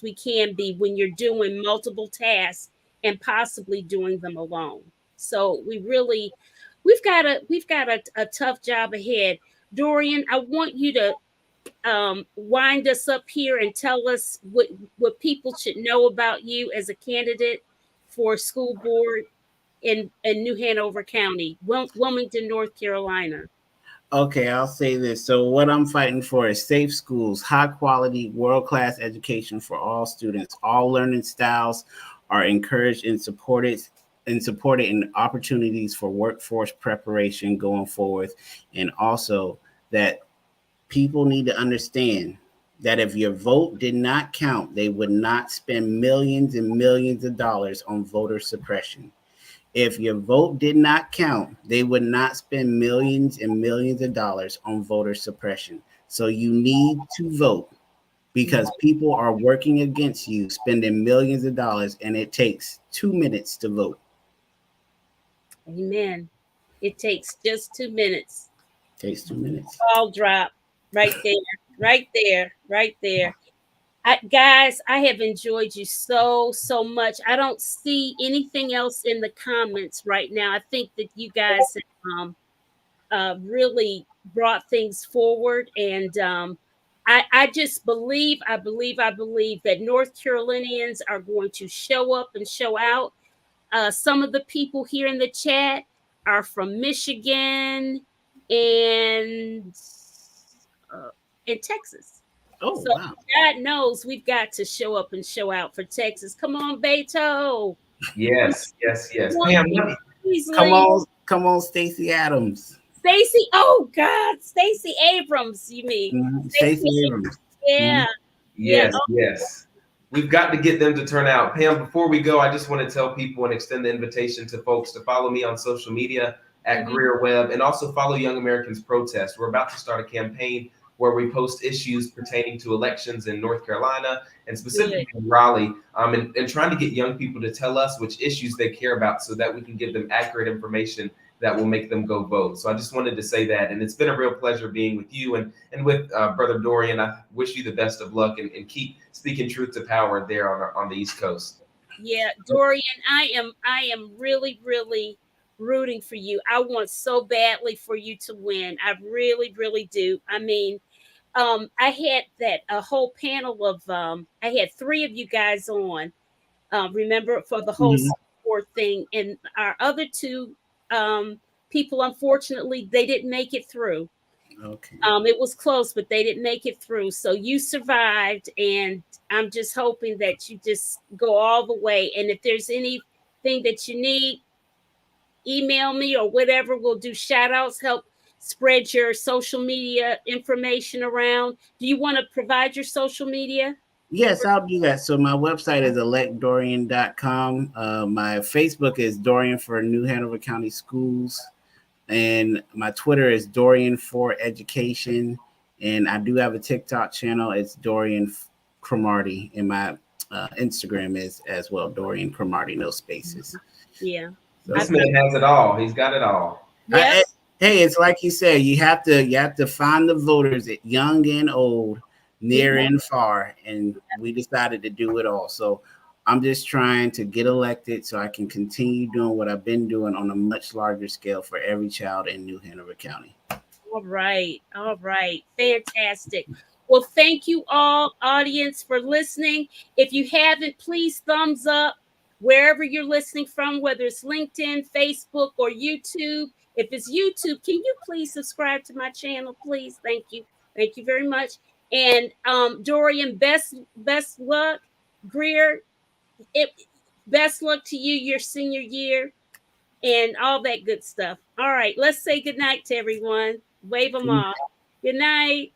we can be when you're doing multiple tasks and possibly doing them alone. So we've got a tough job ahead. Dorian, I want you to wind us up here and tell us what people should know about you as a candidate for school board in New Hanover County, Wilmington, North Carolina. Okay, I'll say this. So what I'm fighting for is safe schools, high quality, world-class education for all students. All learning styles are encouraged and supported in opportunities for workforce preparation going forward. And also that people need to understand that if your vote did not count, they would not spend millions and millions of dollars on voter suppression. If your vote did not count, they would not spend millions and millions of dollars on voter suppression. So you need to vote because people are working against you, spending millions of dollars, and it takes 2 minutes to vote. Amen. It takes just 2 minutes. It takes 2 minutes. Ball drop right there. Guys, I have enjoyed you so much. I don't see anything else in the comments right now. I think that you guys have really brought things forward, and I just believe that North Carolinians are going to show up and show out. some of the people here in the chat are from Michigan and Texas. Oh, So wow. God knows we've got to show up and show out for Texas. Come on, Beto. Yes, yes, yes. Come Pam, on, Beasley. Come on, Stacey Adams. Stacey. Oh God, Stacey Abrams. You mean Stacey Abrams? Yeah. Yeah. yes, yes. We've got to get them to turn out. Pam, before we go, I just want to tell people and extend the invitation to folks to follow me on social media at Greear Webb, and also follow Young Americans Protest. We're about to start a campaign where we post issues pertaining to elections in North Carolina and specifically in Raleigh, and trying to get young people to tell us which issues they care about so that we can give them accurate information that will make them go vote. So I just wanted to say that. And it's been a real pleasure being with you and with Brother Dorian. I wish you the best of luck and keep speaking truth to power there on the East Coast. Yeah, Dorian, I am really, really rooting for you. I want so badly for you to win. I really, really do. I mean, I had a whole panel of I had 3 of you guys on, remember, for the whole support thing, and our other 2 people, unfortunately, they didn't make it through. Okay. It was close, but they didn't make it through. So you survived, and I'm just hoping that you just go all the way. And if there's anything that you need, email me or whatever. We'll do shout outs, help spread your social media information around. Do you want to provide your social media? Yes, I'll do that. So my website is electdorian.com. My Facebook is Dorian for New Hanover County Schools. And my Twitter is Dorian for Education. And I do have a TikTok channel. It's Dorian Cromartie. And my Instagram is as well, Dorian Cromartie, no spaces. Yeah. So, This man has it all. He's got it all. Yep. Hey, it's like you said, you have to find the voters, young and old, near and far, and we decided to do it all. So I'm just trying to get elected so I can continue doing what I've been doing on a much larger scale for every child in New Hanover County. All right. Fantastic. Well, thank you all, audience, for listening. If you haven't, please thumbs up wherever you're listening from, whether it's LinkedIn, Facebook, or YouTube. If it's YouTube, can you please subscribe to my channel, please? Thank you. Thank you very much. And Dorian, best luck. Greear, best luck to you your senior year and all that good stuff. All right, let's say good night to everyone. Wave them off. Good night.